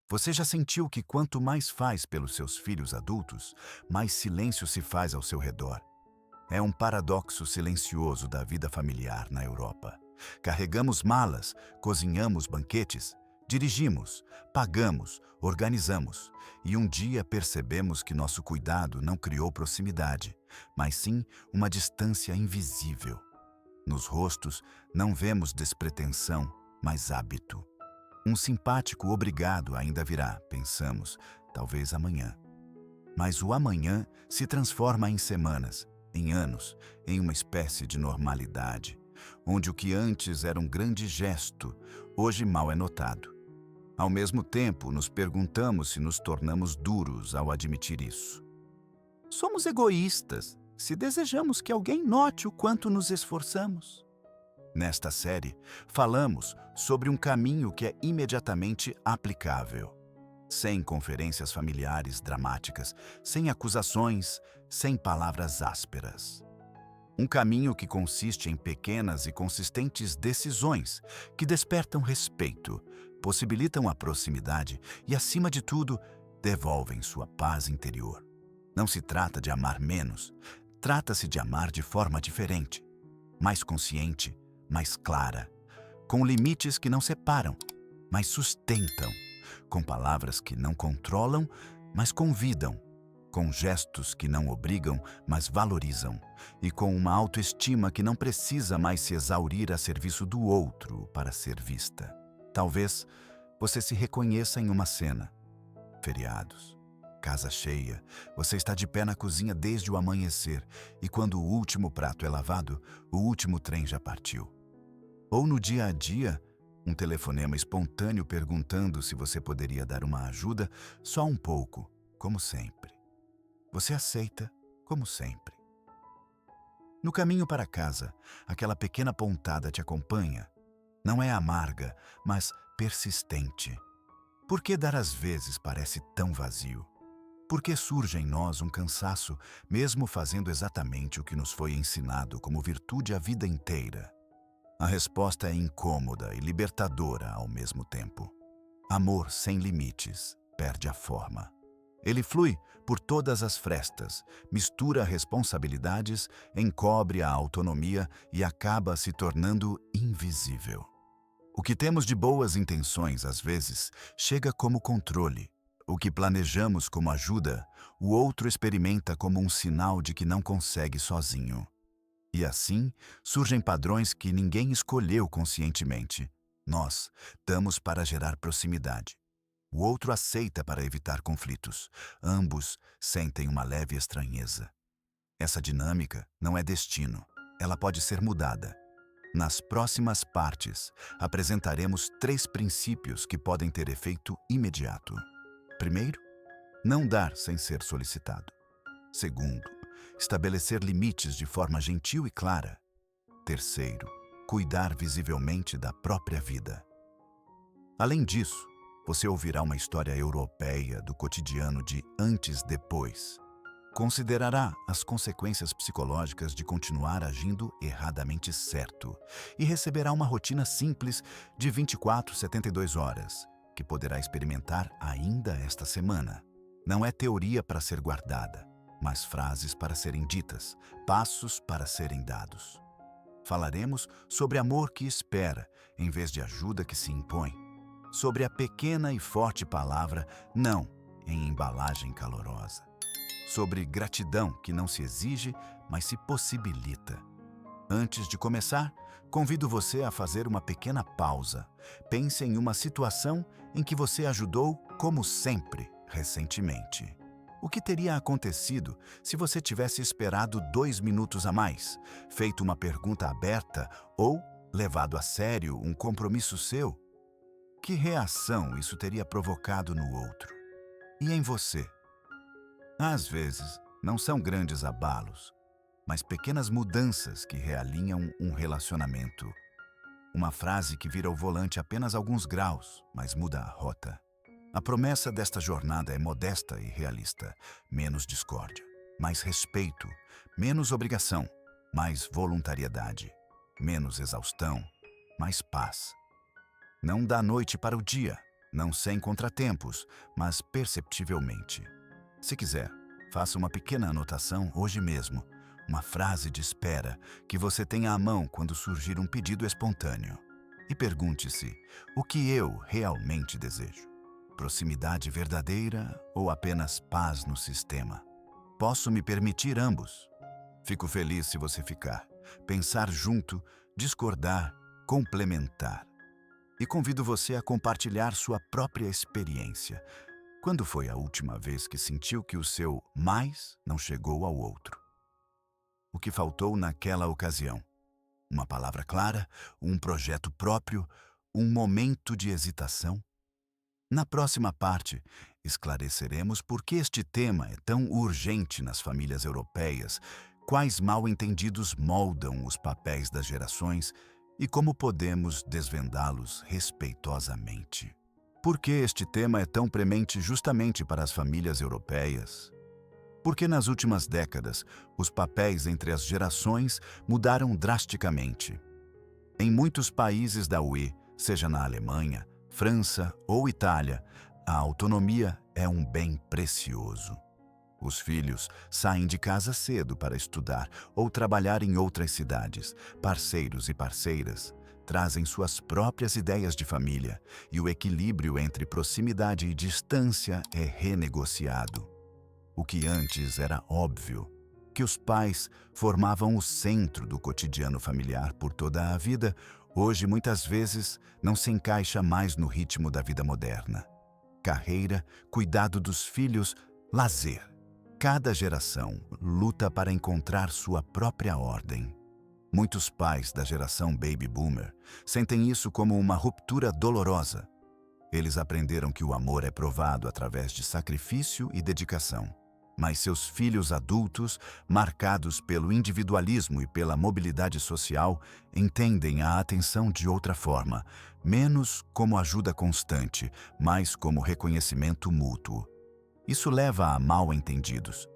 Você já sentiu que quanto mais faz pelos seus filhos adultos, mais silêncio se faz ao seu redor? É um paradoxo silencioso da vida familiar na Europa. Carregamos malas, cozinhamos banquetes, dirigimos, pagamos, organizamos, e um dia percebemos que nosso cuidado não criou proximidade, mas sim uma distância invisível. Nos rostos não vemos despretensão, mas hábito. Um simpático obrigado ainda virá, pensamos, talvez amanhã. Mas o amanhã se transforma em semanas, em anos, em uma espécie de normalidade, onde o que antes era um grande gesto, hoje mal é notado. Ao mesmo tempo, nos perguntamos se nos tornamos duros ao admitir isso. Somos egoístas se desejamos que alguém note o quanto nos esforçamos. Nesta série, falamos sobre um caminho que é imediatamente aplicável. Sem conferências familiares dramáticas, sem acusações, sem palavras ásperas. Um caminho que consiste em pequenas e consistentes decisões que despertam respeito, possibilitam a proximidade e, acima de tudo, devolvem sua paz interior. Não se trata de amar menos, trata-se de amar de forma diferente, mais consciente, mais clara, com limites que não separam, mas sustentam, com palavras que não controlam, mas convidam, com gestos que não obrigam, mas valorizam, e com uma autoestima que não precisa mais se exaurir a serviço do outro para ser vista. Talvez você se reconheça em uma cena. Feriados, casa cheia, você está de pé na cozinha desde o amanhecer, e quando o último prato é lavado, o último trem já partiu. Ou no dia a dia, um telefonema espontâneo perguntando se você poderia dar uma ajuda, só um pouco, como sempre. Você aceita, como sempre. No caminho para casa, aquela pequena pontada te acompanha. Não é amarga, mas persistente. Por que dar às vezes parece tão vazio? Por que surge em nós um cansaço, mesmo fazendo exatamente o que nos foi ensinado como virtude a vida inteira? A resposta é incômoda e libertadora ao mesmo tempo. Amor sem limites perde a forma. Ele flui por todas as frestas, mistura responsabilidades, encobre a autonomia e acaba se tornando invisível. O que temos de boas intenções, às vezes, chega como controle. O que planejamos como ajuda, o outro experimenta como um sinal de que não consegue sozinho. E assim, surgem padrões que ninguém escolheu conscientemente. Nós damos para gerar proximidade. O outro aceita para evitar conflitos. Ambos sentem uma leve estranheza. Essa dinâmica não é destino. Ela pode ser mudada. Nas próximas partes, apresentaremos 3 princípios que podem ter efeito imediato. Primeiro, não dar sem ser solicitado. Segundo, estabelecer limites de forma gentil e clara. Terceiro, cuidar visivelmente da própria vida. Além disso, você ouvirá uma história europeia do cotidiano de antes-depois. Considerará as consequências psicológicas de continuar agindo erradamente certo e receberá uma rotina simples de 24/72 horas, que poderá experimentar ainda esta semana. Não é teoria para ser guardada, mas frases para serem ditas, passos para serem dados. Falaremos sobre amor que espera, em vez de ajuda que se impõe. Sobre a pequena e forte palavra não, em embalagem calorosa. Sobre gratidão que não se exige, mas se possibilita. Antes de começar, convido você a fazer uma pequena pausa. Pense em uma situação em que você ajudou, como sempre, recentemente. O que teria acontecido se você tivesse esperado 2 minutos a mais, feito uma pergunta aberta ou levado a sério um compromisso seu? Que reação isso teria provocado no outro? E em você? Às vezes, não são grandes abalos, mas pequenas mudanças que realinham um relacionamento. Uma frase que vira o volante apenas alguns graus, mas muda a rota. A promessa desta jornada é modesta e realista. Menos discórdia, mais respeito, menos obrigação, mais voluntariedade, menos exaustão, mais paz. Não da noite para o dia, não sem contratempos, mas perceptivelmente. Se quiser, faça uma pequena anotação hoje mesmo, uma frase de espera que você tenha à mão quando surgir um pedido espontâneo. E pergunte-se: o que eu realmente desejo? Proximidade verdadeira ou apenas paz no sistema? Posso me permitir ambos? Fico feliz se você ficar, pensar junto, discordar, complementar. E convido você a compartilhar sua própria experiência. Quando foi a última vez que sentiu que o seu mais não chegou ao outro? O que faltou naquela ocasião? Uma palavra clara, um projeto próprio, um momento de hesitação? Na próxima parte, esclareceremos por que este tema é tão urgente nas famílias europeias, quais mal-entendidos moldam os papéis das gerações e como podemos desvendá-los respeitosamente. Por que este tema é tão premente justamente para as famílias europeias? Porque nas últimas décadas, os papéis entre as gerações mudaram drasticamente. Em muitos países da UE, seja na Alemanha, França ou Itália, a autonomia é um bem precioso. Os filhos saem de casa cedo para estudar ou trabalhar em outras cidades. Parceiros e parceiras trazem suas próprias ideias de família e o equilíbrio entre proximidade e distância é renegociado. O que antes era óbvio, que os pais formavam o centro do cotidiano familiar por toda a vida, hoje muitas vezes não se encaixa mais no ritmo da vida moderna. Carreira, cuidado dos filhos, lazer. Cada geração luta para encontrar sua própria ordem. Muitos pais da geração Baby Boomer sentem isso como uma ruptura dolorosa. Eles aprenderam que o amor é provado através de sacrifício e dedicação. Mas seus filhos adultos, marcados pelo individualismo e pela mobilidade social, entendem a atenção de outra forma, menos como ajuda constante, mais como reconhecimento mútuo. Isso leva a mal-entendidos.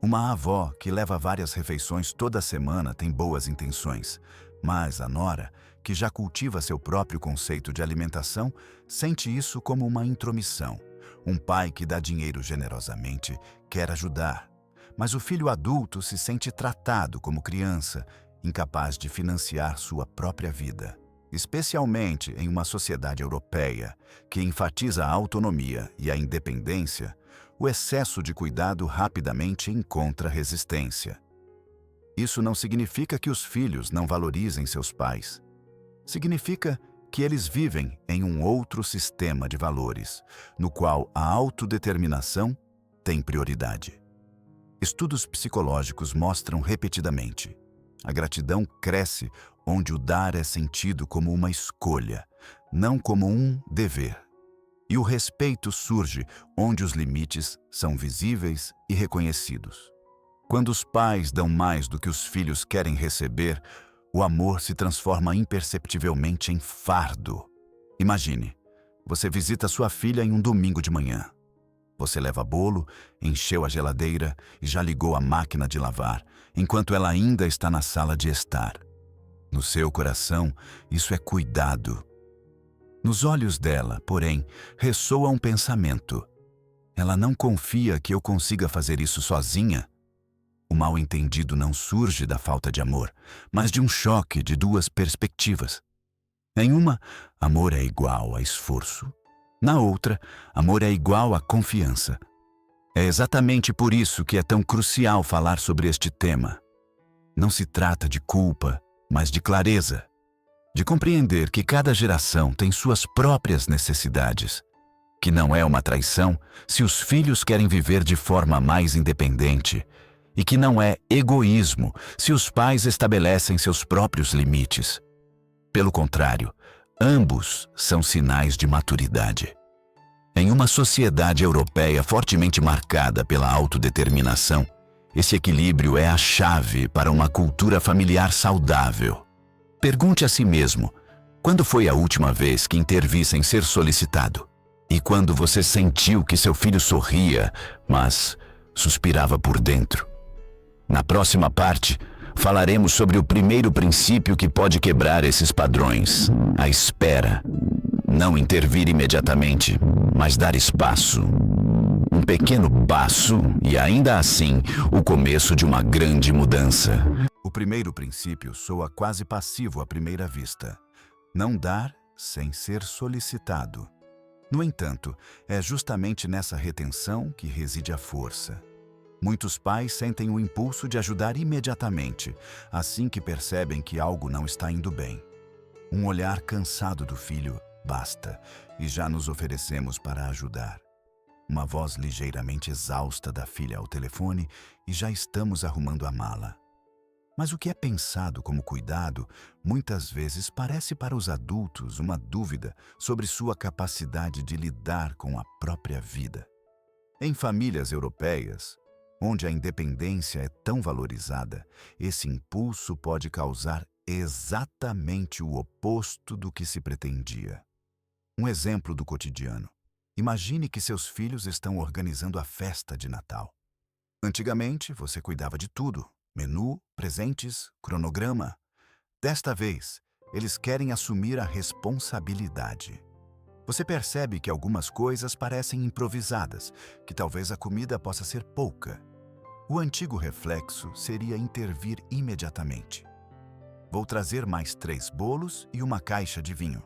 Uma avó que leva várias refeições toda semana tem boas intenções, mas a nora, que já cultiva seu próprio conceito de alimentação, sente isso como uma intromissão. Um pai que dá dinheiro generosamente quer ajudar, mas o filho adulto se sente tratado como criança, incapaz de financiar sua própria vida. Especialmente em uma sociedade europeia que enfatiza a autonomia e a independência, o excesso de cuidado rapidamente encontra resistência. Isso não significa que os filhos não valorizem seus pais. Significa que eles vivem em um outro sistema de valores, no qual a autodeterminação tem prioridade. Estudos psicológicos mostram repetidamente: a gratidão cresce onde o dar é sentido como uma escolha, não como um dever. E o respeito surge onde os limites são visíveis e reconhecidos. Quando os pais dão mais do que os filhos querem receber, o amor se transforma imperceptivelmente em fardo. Imagine, você visita sua filha em um domingo de manhã. Você leva bolo, encheu a geladeira e já ligou a máquina de lavar, enquanto ela ainda está na sala de estar. No seu coração, isso é cuidado. Nos olhos dela, porém, ressoa um pensamento. Ela não confia que eu consiga fazer isso sozinha? O mal-entendido não surge da falta de amor, mas de um choque de duas perspectivas. Em uma, amor é igual a esforço. Na outra, amor é igual a confiança. É exatamente por isso que é tão crucial falar sobre este tema. Não se trata de culpa, mas de clareza. De compreender que cada geração tem suas próprias necessidades. Que não é uma traição se os filhos querem viver de forma mais independente. E que não é egoísmo se os pais estabelecem seus próprios limites. Pelo contrário, ambos são sinais de maturidade. Em uma sociedade europeia fortemente marcada pela autodeterminação, esse equilíbrio é a chave para uma cultura familiar saudável. Pergunte a si mesmo, quando foi a última vez que intervi sem ser solicitado? E quando você sentiu que seu filho sorria, mas suspirava por dentro? Na próxima parte, falaremos sobre o primeiro princípio que pode quebrar esses padrões: a espera. Não intervir imediatamente, mas dar espaço. Um pequeno passo e, ainda assim, o começo de uma grande mudança. O primeiro princípio soa quase passivo à primeira vista. Não dar sem ser solicitado. No entanto, é justamente nessa retenção que reside a força. Muitos pais sentem o impulso de ajudar imediatamente, assim que percebem que algo não está indo bem. Um olhar cansado do filho basta, e já nos oferecemos para ajudar. Uma voz ligeiramente exausta da filha ao telefone e já estamos arrumando a mala. Mas o que é pensado como cuidado, muitas vezes parece para os adultos uma dúvida sobre sua capacidade de lidar com a própria vida. Em famílias europeias, onde a independência é tão valorizada, esse impulso pode causar exatamente o oposto do que se pretendia. Um exemplo do cotidiano. Imagine que seus filhos estão organizando a festa de Natal. Antigamente, você cuidava de tudo: menu, presentes, cronograma. Desta vez, eles querem assumir a responsabilidade. Você percebe que algumas coisas parecem improvisadas, que talvez a comida possa ser pouca. O antigo reflexo seria intervir imediatamente. Vou trazer mais 3 bolos e uma caixa de vinho.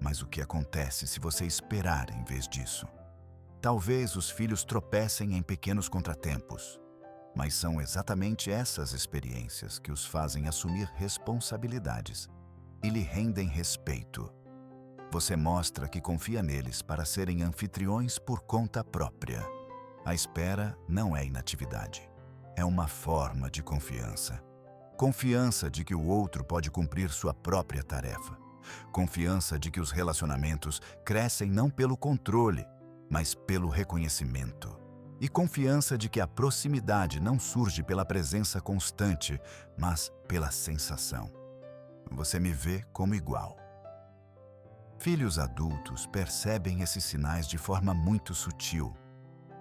Mas o que acontece se você esperar em vez disso? Talvez os filhos tropecem em pequenos contratempos, mas são exatamente essas experiências que os fazem assumir responsabilidades e lhe rendem respeito. Você mostra que confia neles para serem anfitriões por conta própria. A espera não é inatividade. É uma forma de confiança. Confiança de que o outro pode cumprir sua própria tarefa. Confiança de que os relacionamentos crescem não pelo controle, mas pelo reconhecimento. E confiança de que a proximidade não surge pela presença constante, mas pela sensação. Você me vê como igual. Filhos adultos percebem esses sinais de forma muito sutil.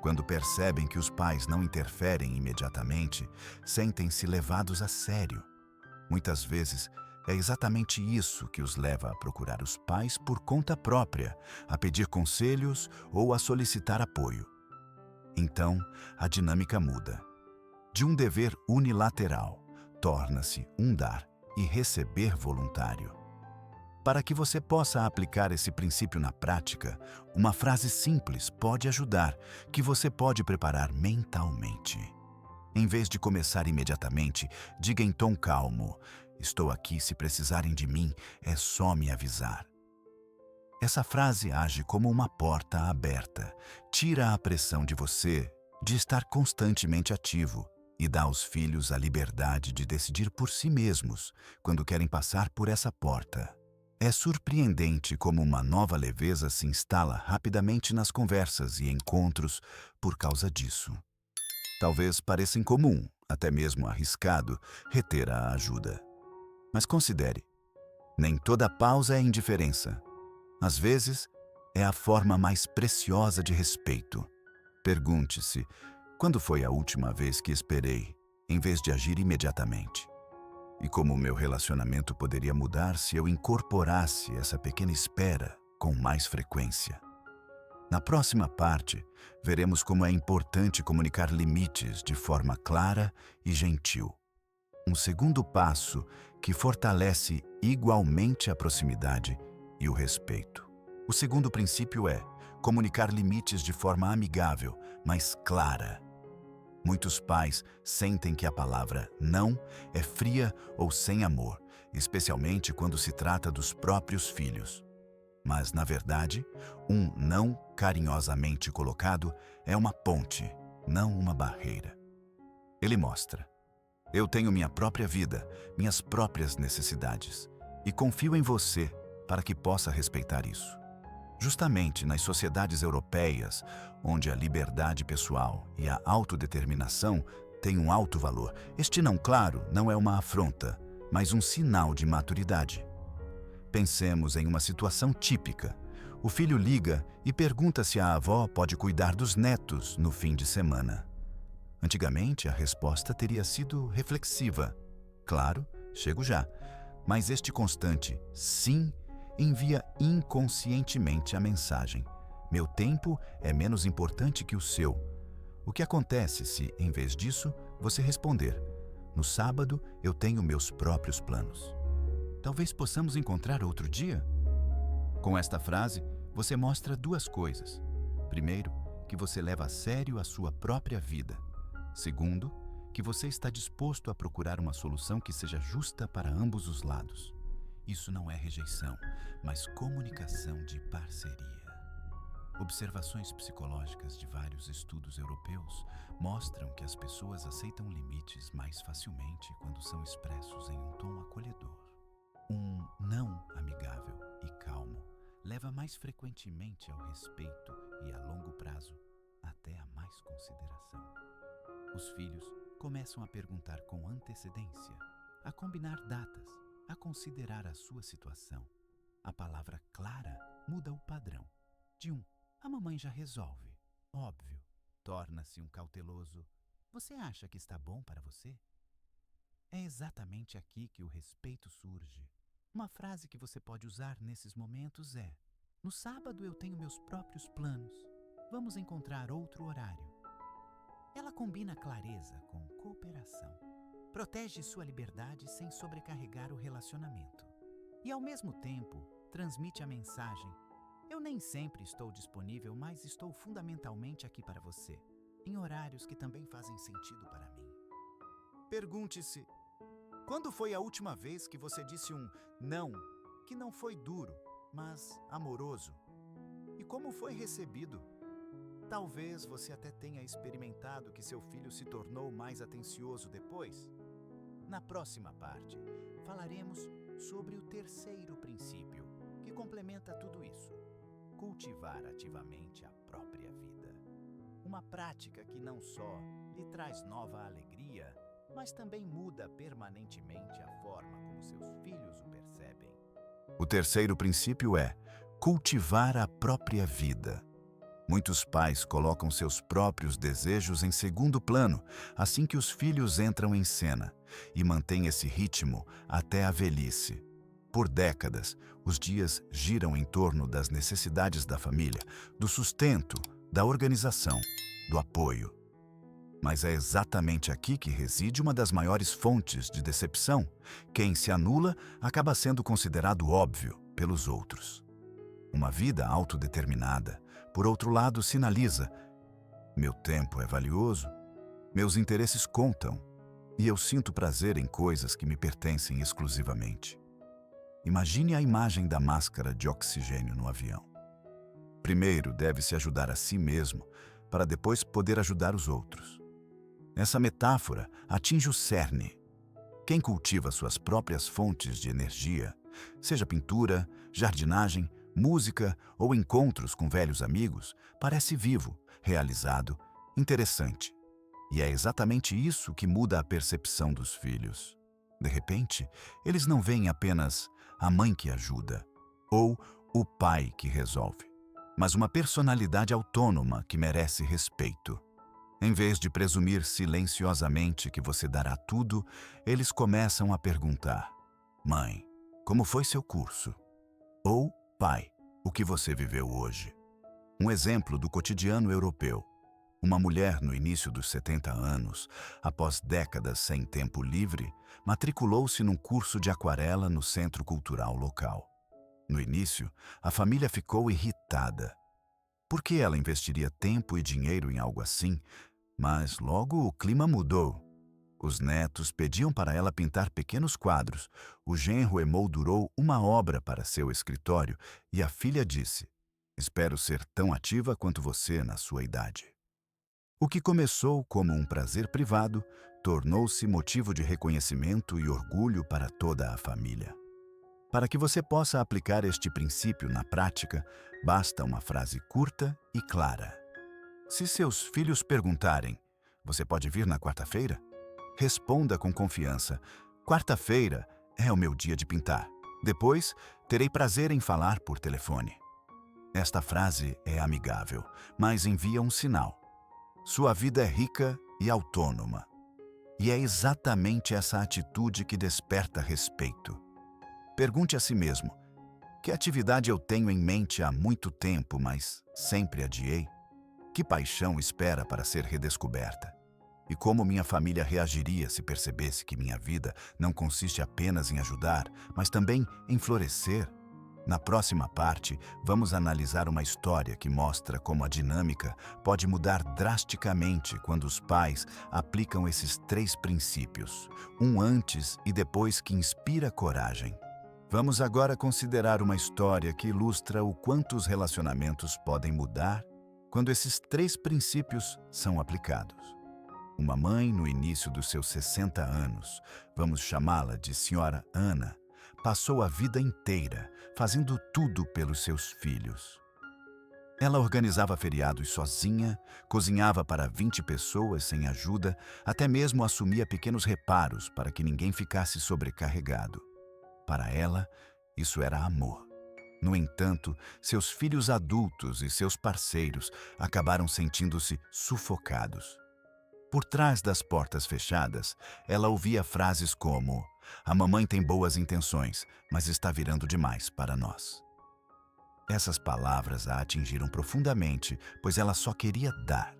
Quando percebem que os pais não interferem imediatamente, sentem-se levados a sério. Muitas vezes, é exatamente isso que os leva a procurar os pais por conta própria, a pedir conselhos ou a solicitar apoio. Então, a dinâmica muda. De um dever unilateral, torna-se um dar e receber voluntário. Para que você possa aplicar esse princípio na prática, uma frase simples pode ajudar, que você pode preparar mentalmente. Em vez de começar imediatamente, diga em tom calmo: estou aqui se precisarem de mim, é só me avisar. Essa frase age como uma porta aberta, tira a pressão de você de estar constantemente ativo e dá aos filhos a liberdade de decidir por si mesmos quando querem passar por essa porta. É surpreendente como uma nova leveza se instala rapidamente nas conversas e encontros por causa disso. Talvez pareça incomum, até mesmo arriscado, reter a ajuda. Mas considere, nem toda pausa é indiferença. Às vezes, é a forma mais preciosa de respeito. Pergunte-se, quando foi a última vez que esperei, em vez de agir imediatamente? E como o meu relacionamento poderia mudar se eu incorporasse essa pequena espera com mais frequência? Na próxima parte, veremos como é importante comunicar limites de forma clara e gentil. Um segundo passo que fortalece igualmente a proximidade e o respeito. O segundo princípio é comunicar limites de forma amigável, mas clara. Muitos pais sentem que a palavra não é fria ou sem amor, especialmente quando se trata dos próprios filhos. Mas, na verdade, um não carinhosamente colocado é uma ponte, não uma barreira. Ele mostra: eu tenho minha própria vida, minhas próprias necessidades, e confio em você para que possa respeitar isso. Justamente nas sociedades europeias, onde a liberdade pessoal e a autodeterminação têm um alto valor, este não, claro, não é uma afronta, mas um sinal de maturidade. Pensemos em uma situação típica. O filho liga e pergunta se a avó pode cuidar dos netos no fim de semana. Antigamente, a resposta teria sido reflexiva. Claro, chego já. Mas este constante sim envia inconscientemente a mensagem: meu tempo é menos importante que o seu. O que acontece se, em vez disso, você responder: no sábado eu tenho meus próprios planos? Talvez possamos encontrar outro dia? Com esta frase, você mostra duas coisas. Primeiro, que você leva a sério a sua própria vida. Segundo, que você está disposto a procurar uma solução que seja justa para ambos os lados. Isso não é rejeição, mas comunicação de parceria. Observações psicológicas de vários estudos europeus mostram que as pessoas aceitam limites mais facilmente quando são expressos em um tom acolhedor. Um não amigável e calmo leva mais frequentemente ao respeito e, a longo prazo, até a mais consideração. Os filhos começam a perguntar com antecedência, a combinar datas, a considerar a sua situação. A palavra clara muda o padrão. De um "a mamãe já resolve", óbvio, torna-se um cauteloso "você acha que está bom para você?". É exatamente aqui que o respeito surge. Uma frase que você pode usar nesses momentos é: no sábado eu tenho meus próprios planos. Vamos encontrar outro horário. Ela combina clareza com cooperação. Protege sua liberdade sem sobrecarregar o relacionamento. E, ao mesmo tempo, transmite a mensagem: eu nem sempre estou disponível, mas estou fundamentalmente aqui para você, em horários que também fazem sentido para mim. Pergunte-se: quando foi a última vez que você disse um não, que não foi duro, mas amoroso? E como foi recebido? Talvez você até tenha experimentado que seu filho se tornou mais atencioso depois. Na próxima parte, falaremos sobre o terceiro princípio, que complementa tudo isso: cultivar ativamente a própria vida. Uma prática que não só lhe traz nova alegria, mas também muda permanentemente a forma como seus filhos o percebem. O terceiro princípio é cultivar a própria vida. Muitos pais colocam seus próprios desejos em segundo plano assim que os filhos entram em cena e mantêm esse ritmo até a velhice. Por décadas, os dias giram em torno das necessidades da família, do sustento, da organização, do apoio. Mas é exatamente aqui que reside uma das maiores fontes de decepção. Quem se anula acaba sendo considerado óbvio pelos outros. Uma vida autodeterminada, por outro lado, sinaliza: meu tempo é valioso, meus interesses contam, e eu sinto prazer em coisas que me pertencem exclusivamente. Imagine a imagem da máscara de oxigênio no avião. Primeiro deve-se ajudar a si mesmo, para depois poder ajudar os outros. Essa metáfora atinge o cerne. Quem cultiva suas próprias fontes de energia, seja pintura, jardinagem, música ou encontros com velhos amigos, parece vivo, realizado, interessante. E é exatamente isso que muda a percepção dos filhos. De repente, eles não veem apenas a mãe que ajuda ou o pai que resolve, mas uma personalidade autônoma que merece respeito. Em vez de presumir silenciosamente que você dará tudo, eles começam a perguntar: mãe, como foi seu curso? Ou pai, o que você viveu hoje? Um exemplo do cotidiano europeu. Uma mulher no início dos 70 anos, após décadas sem tempo livre, matriculou-se num curso de aquarela no centro cultural local. No início, a família ficou irritada. Por que ela investiria tempo e dinheiro em algo assim? Mas logo o clima mudou. Os netos pediam para ela pintar pequenos quadros, o genro emoldurou uma obra para seu escritório e a filha disse: espero ser tão ativa quanto você na sua idade. O que começou como um prazer privado tornou-se motivo de reconhecimento e orgulho para toda a família. Para que você possa aplicar este princípio na prática, basta uma frase curta e clara. Se seus filhos perguntarem: você pode vir na quarta-feira? Responda com confiança: quarta-feira é o meu dia de pintar. Depois, terei prazer em falar por telefone. Esta frase é amigável, mas envia um sinal. Sua vida é rica e autônoma. E é exatamente essa atitude que desperta respeito. Pergunte a si mesmo: Que atividade eu tenho em mente há muito tempo, mas sempre adiei? Que paixão espera para ser redescoberta? E como minha família reagiria se percebesse que minha vida não consiste apenas em ajudar, mas também em florescer? Na próxima parte, vamos analisar uma história que mostra como a dinâmica pode mudar drasticamente quando os pais aplicam esses 3 princípios, um antes e depois que inspira coragem. Vamos agora considerar uma história que ilustra o quanto os relacionamentos podem mudar quando esses 3 princípios são aplicados. Uma mãe, no início dos seus 60 anos, vamos chamá-la de Senhora Ana, passou a vida inteira fazendo tudo pelos seus filhos. Ela organizava feriados sozinha, cozinhava para 20 pessoas sem ajuda, até mesmo assumia pequenos reparos para que ninguém ficasse sobrecarregado. Para ela, isso era amor. No entanto, seus filhos adultos e seus parceiros acabaram sentindo-se sufocados. Por trás das portas fechadas, ela ouvia frases como: "A mamãe tem boas intenções, mas está virando demais para nós." Essas palavras a atingiram profundamente, pois ela só queria dar.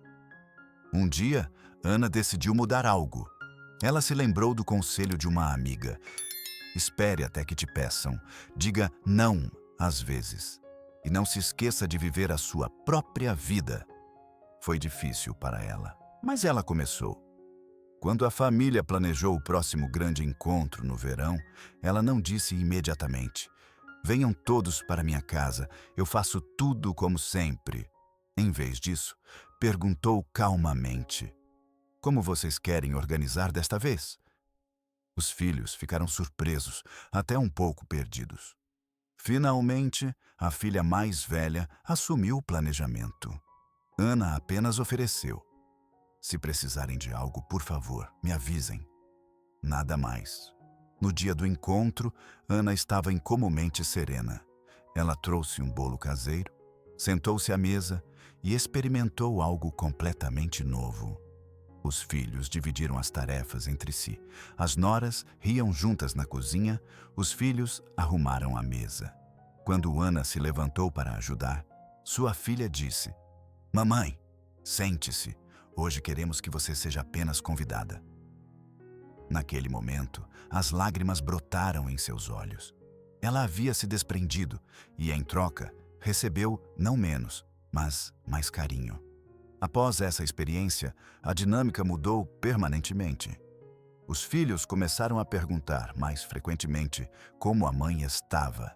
Um dia, Ana decidiu mudar algo. Ela se lembrou do conselho de uma amiga: espere até que te peçam, diga não às vezes, e não se esqueça de viver a sua própria vida. Foi difícil para ela, mas ela começou. Quando a família planejou o próximo grande encontro no verão, ela não disse imediatamente: "Venham todos para minha casa, eu faço tudo como sempre." Em vez disso, perguntou calmamente: "Como vocês querem organizar desta vez?" Os filhos ficaram surpresos, até um pouco perdidos. Finalmente, a filha mais velha assumiu o planejamento. Ana apenas ofereceu: "Se precisarem de algo, por favor, me avisem." Nada mais. No dia do encontro, Ana estava incomumente serena. Ela trouxe um bolo caseiro, sentou-se à mesa e experimentou algo completamente novo. Os filhos dividiram as tarefas entre si. As noras riam juntas na cozinha, os filhos arrumaram a mesa. Quando Ana se levantou para ajudar, sua filha disse: "Mamãe, sente-se. Hoje queremos que você seja apenas convidada." Naquele momento, as lágrimas brotaram em seus olhos. Ela havia se desprendido e, em troca, recebeu não menos, mas mais carinho. Após essa experiência, a dinâmica mudou permanentemente. Os filhos começaram a perguntar mais frequentemente como a mãe estava.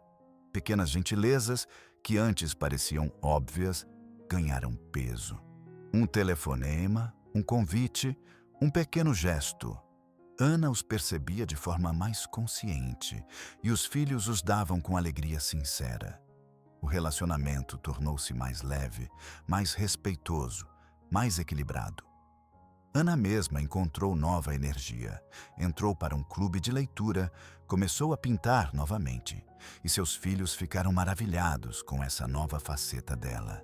Pequenas gentilezas, que antes pareciam óbvias, ganharam peso. Um telefonema, um convite, um pequeno gesto. Ana os percebia de forma mais consciente e os filhos os davam com alegria sincera. O relacionamento tornou-se mais leve, mais respeitoso, mais equilibrado. Ana mesma encontrou nova energia, entrou para um clube de leitura, começou a pintar novamente, e seus filhos ficaram maravilhados com essa nova faceta dela.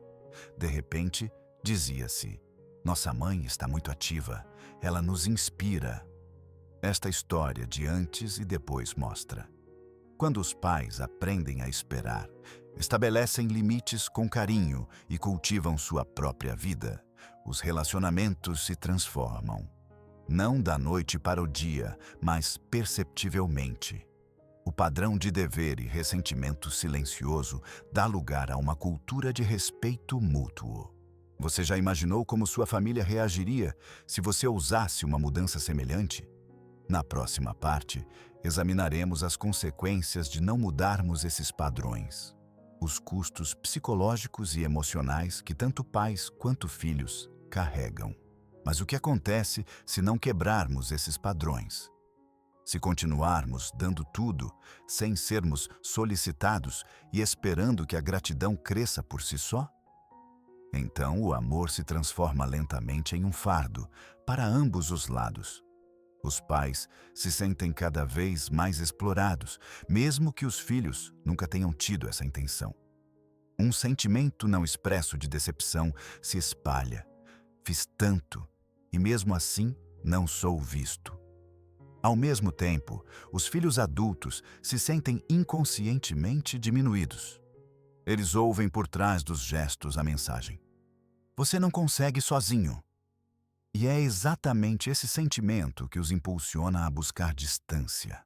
De repente, dizia-se: "Nossa mãe está muito ativa, ela nos inspira." Esta história de antes e depois mostra: quando os pais aprendem a esperar, estabelecem limites com carinho e cultivam sua própria vida, os relacionamentos se transformam. Não da noite para o dia, mas perceptivelmente. O padrão de dever e ressentimento silencioso dá lugar a uma cultura de respeito mútuo. Você já imaginou como sua família reagiria se você ousasse uma mudança semelhante? Na próxima parte, examinaremos as consequências de não mudarmos esses padrões, os custos psicológicos e emocionais que tanto pais quanto filhos carregam. Mas o que acontece se não quebrarmos esses padrões? Se continuarmos dando tudo, sem sermos solicitados e esperando que a gratidão cresça por si só? Então o amor se transforma lentamente em um fardo para ambos os lados. Os pais se sentem cada vez mais explorados, mesmo que os filhos nunca tenham tido essa intenção. Um sentimento não expresso de decepção se espalha. Fiz tanto, e mesmo assim não sou visto. Ao mesmo tempo, os filhos adultos se sentem inconscientemente diminuídos. Eles ouvem por trás dos gestos a mensagem: "Você não consegue sozinho." E é exatamente esse sentimento que os impulsiona a buscar distância.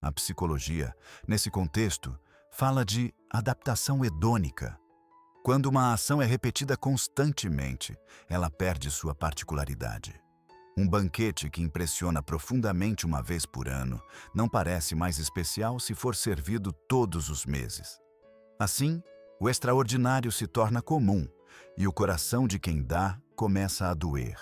A psicologia, nesse contexto, fala de adaptação hedônica. Quando uma ação é repetida constantemente, ela perde sua particularidade. Um banquete que impressiona profundamente uma vez por ano não parece mais especial se for servido todos os meses. Assim, o extraordinário se torna comum e o coração de quem dá começa a doer.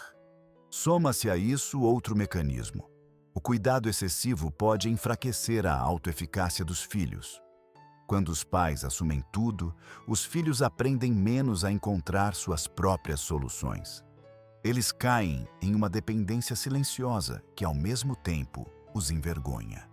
Soma-se a isso outro mecanismo. O cuidado excessivo pode enfraquecer a autoeficácia dos filhos. Quando os pais assumem tudo, os filhos aprendem menos a encontrar suas próprias soluções. Eles caem em uma dependência silenciosa que, ao mesmo tempo, os envergonha.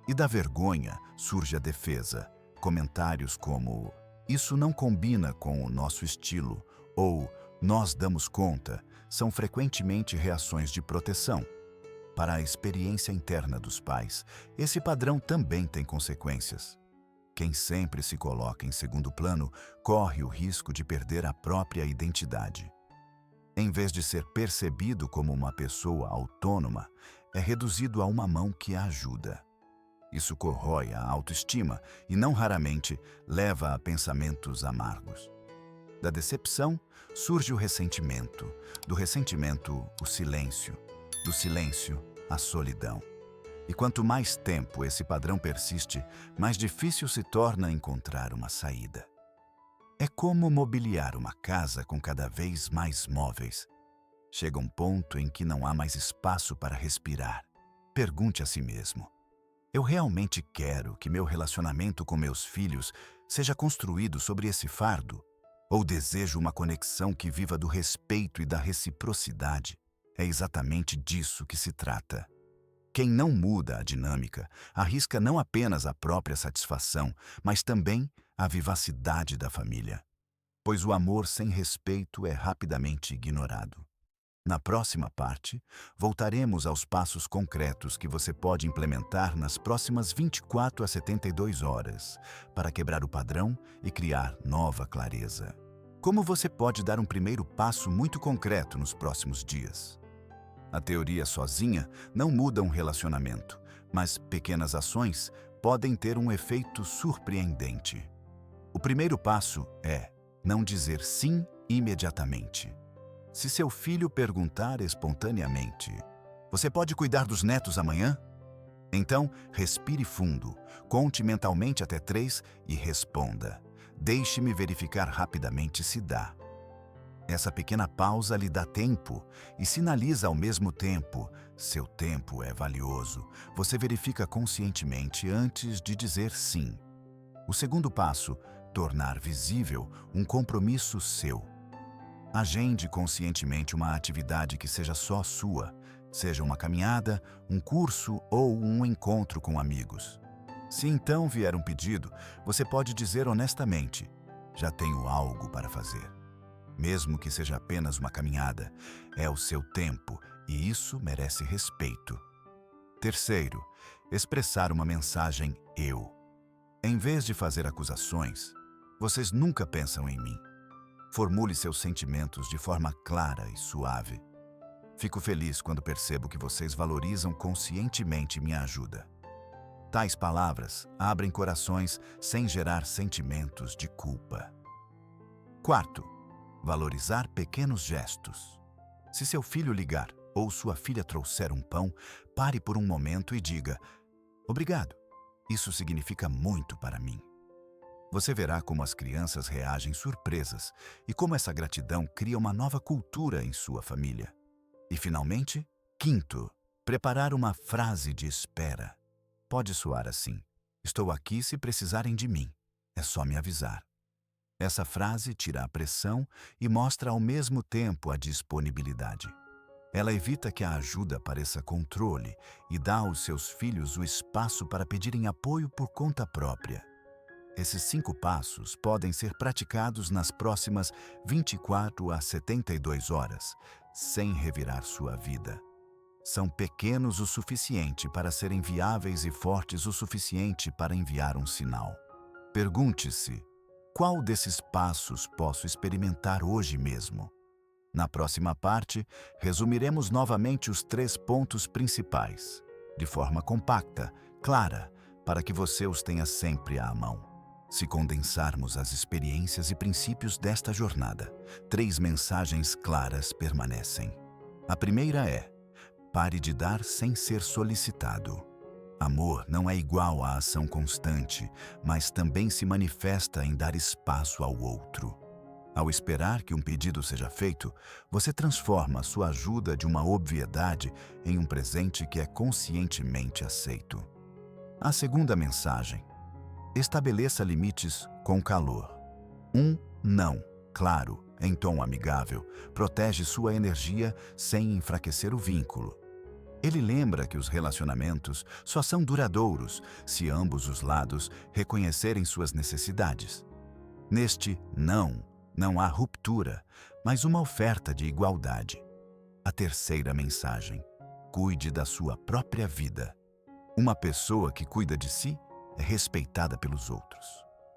E da vergonha surge a defesa. Comentários como "isso não combina com o nosso estilo" ou "nós damos conta" são frequentemente reações de proteção. Para a experiência interna dos pais, esse padrão também tem consequências. Quem sempre se coloca em segundo plano corre o risco de perder a própria identidade. Em vez de ser percebido como uma pessoa autônoma, é reduzido a uma mão que a ajuda. Isso corrói a autoestima e, não raramente, leva a pensamentos amargos. Da decepção surge o ressentimento, do ressentimento, o silêncio, do silêncio, a solidão. E quanto mais tempo esse padrão persiste, mais difícil se torna encontrar uma saída. É como mobiliar uma casa com cada vez mais móveis. Chega um ponto em que não há mais espaço para respirar. Pergunte a si mesmo: eu realmente quero que meu relacionamento com meus filhos seja construído sobre esse fardo? Ou desejo uma conexão que viva do respeito e da reciprocidade? É exatamente disso que se trata. Quem não muda a dinâmica arrisca não apenas a própria satisfação, mas também a vivacidade da família. Pois o amor sem respeito é rapidamente ignorado. Na próxima parte, voltaremos aos passos concretos que você pode implementar nas próximas 24 a 72 horas para quebrar o padrão e criar nova clareza. Como você pode dar um primeiro passo muito concreto nos próximos dias? A teoria sozinha não muda um relacionamento, mas pequenas ações podem ter um efeito surpreendente. O primeiro passo é não dizer sim imediatamente. Se seu filho perguntar espontaneamente: "Você pode cuidar dos netos amanhã?" Então, respire fundo, conte mentalmente até 3 e responda: "Deixe-me verificar rapidamente se dá." Essa pequena pausa lhe dá tempo e sinaliza ao mesmo tempo: seu tempo é valioso. Você verifica conscientemente antes de dizer sim. O segundo passo: tornar visível um compromisso seu. Agende conscientemente uma atividade que seja só sua, seja uma caminhada, um curso ou um encontro com amigos. Se então vier um pedido, você pode dizer honestamente: "Já tenho algo para fazer." Mesmo que seja apenas uma caminhada, é o seu tempo e isso merece respeito. Terceiro, expressar uma mensagem "eu." Em vez de fazer acusações: "Vocês nunca pensam em mim." Formule seus sentimentos de forma clara e suave. "Fico feliz quando percebo que vocês valorizam conscientemente minha ajuda." Tais palavras abrem corações sem gerar sentimentos de culpa. Quarto, valorizar pequenos gestos. Se seu filho ligar ou sua filha trouxer um pão, pare por um momento e diga: "Obrigado. Isso significa muito para mim." Você verá como as crianças reagem surpresas e como essa gratidão cria uma nova cultura em sua família. E, finalmente, quinto, preparar uma frase de espera. Pode soar assim: "Estou aqui se precisarem de mim. É só me avisar." Essa frase tira a pressão e mostra ao mesmo tempo a disponibilidade. Ela evita que a ajuda pareça controle e dá aos seus filhos o espaço para pedirem apoio por conta própria. Esses 5 passos podem ser praticados nas próximas 24 a 72 horas, sem revirar sua vida. são pequenos o suficiente para serem viáveis e fortes o suficiente para enviar um sinal. Pergunte-se: qual desses passos posso experimentar hoje mesmo? Na próxima parte, resumiremos novamente os 3 pontos principais, de forma compacta, clara, para que você os tenha sempre à mão. Se condensarmos as experiências e princípios desta jornada, 3 mensagens claras permanecem. A primeira é: pare de dar sem ser solicitado. Amor não é igual à ação constante, mas também se manifesta em dar espaço ao outro. Ao esperar que um pedido seja feito, você transforma sua ajuda de uma obviedade em um presente que é conscientemente aceito. A segunda mensagem: estabeleça limites com calor. Um não, claro, em tom amigável, protege sua energia sem enfraquecer o vínculo. Ele lembra que os relacionamentos só são duradouros se ambos os lados reconhecerem suas necessidades. Neste não há ruptura, mas uma oferta de igualdade. A terceira mensagem: cuide da sua própria vida. Uma pessoa que cuida de si é respeitada pelos outros.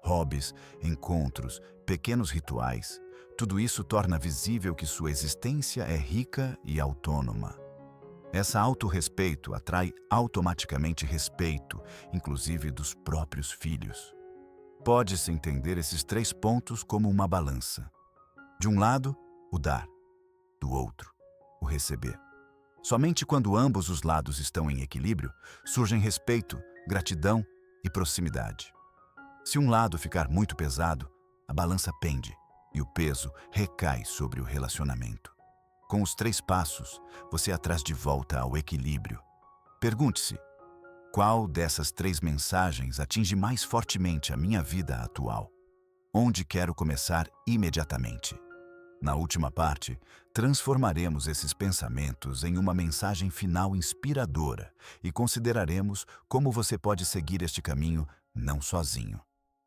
Hobbies, encontros, pequenos rituais, tudo isso torna visível que sua existência é rica e autônoma. Essa autorrespeito atrai automaticamente respeito, inclusive dos próprios filhos. Pode-se entender esses 3 pontos como uma balança. De um lado, o dar; do outro, o receber. Somente quando ambos os lados estão em equilíbrio, surgem respeito, gratidão e proximidade. Se um lado ficar muito pesado, a balança pende e o peso recai sobre o relacionamento. Com os 3 passos, você traz de volta ao equilíbrio. Pergunte-se: qual dessas 3 mensagens atinge mais fortemente a minha vida atual? Onde quero começar imediatamente? Na última parte, transformaremos esses pensamentos em uma mensagem final inspiradora e consideraremos como você pode seguir este caminho não sozinho,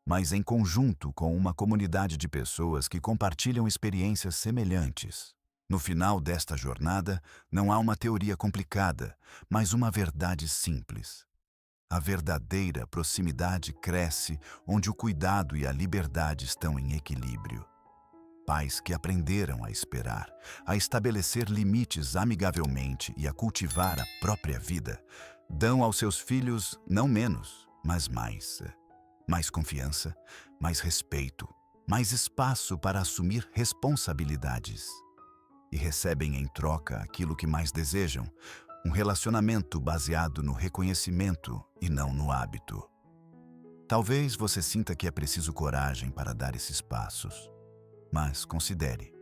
mas em conjunto com uma comunidade de pessoas que compartilham experiências semelhantes. No final desta jornada, não há uma teoria complicada, mas uma verdade simples. A verdadeira proximidade cresce onde o cuidado e a liberdade estão em equilíbrio. Pais que aprenderam a esperar, a estabelecer limites amigavelmente e a cultivar a própria vida, dão aos seus filhos não menos, mas mais. Mais confiança, mais respeito, mais espaço para assumir responsabilidades. E recebem em troca aquilo que mais desejam: um relacionamento baseado no reconhecimento e não no hábito. Talvez você sinta que é preciso coragem para dar esses passos. Mas considere: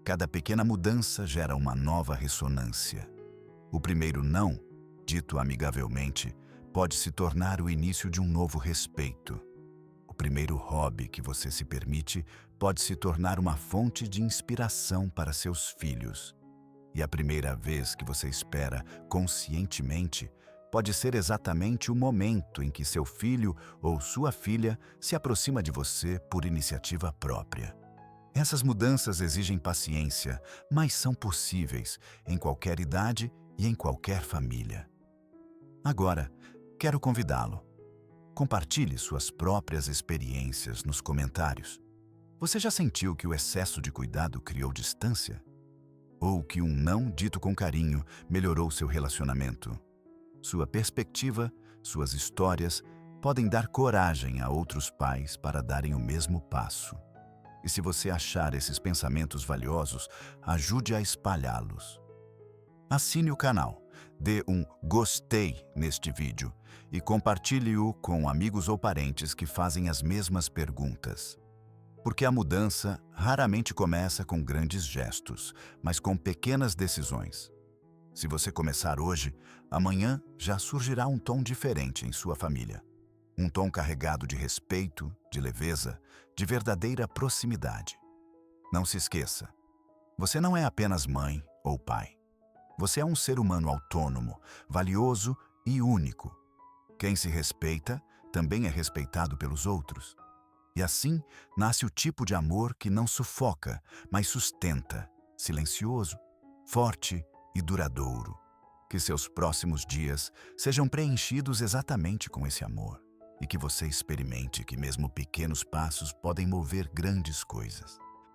cada pequena mudança gera uma nova ressonância. O primeiro não, dito amigavelmente, pode se tornar o início de um novo respeito. O primeiro hobby que você se permite pode se tornar uma fonte de inspiração para seus filhos. E a primeira vez que você espera conscientemente pode ser exatamente o momento em que seu filho ou sua filha se aproxima de você por iniciativa própria. Essas mudanças exigem paciência, mas são possíveis em qualquer idade e em qualquer família. Agora, quero convidá-lo. Compartilhe suas próprias experiências nos comentários. Você já sentiu que o excesso de cuidado criou distância? Ou que um não dito com carinho melhorou seu relacionamento? Sua perspectiva, suas histórias podem dar coragem a outros pais para darem o mesmo passo. E se você achar esses pensamentos valiosos, ajude a espalhá-los. Assine o canal, dê um gostei neste vídeo e compartilhe-o com amigos ou parentes que fazem as mesmas perguntas. Porque a mudança raramente começa com grandes gestos, mas com pequenas decisões. Se você começar hoje, amanhã já surgirá um tom diferente em sua família. Um tom carregado de respeito, de leveza, de verdadeira proximidade. Não se esqueça, você não é apenas mãe ou pai. Você é um ser humano autônomo, valioso e único. Quem se respeita também é respeitado pelos outros. E assim nasce o tipo de amor que não sufoca, mas sustenta, silencioso, forte e duradouro. Que seus próximos dias sejam preenchidos exatamente com esse amor e que você experimente que mesmo pequenos passos podem mover grandes coisas.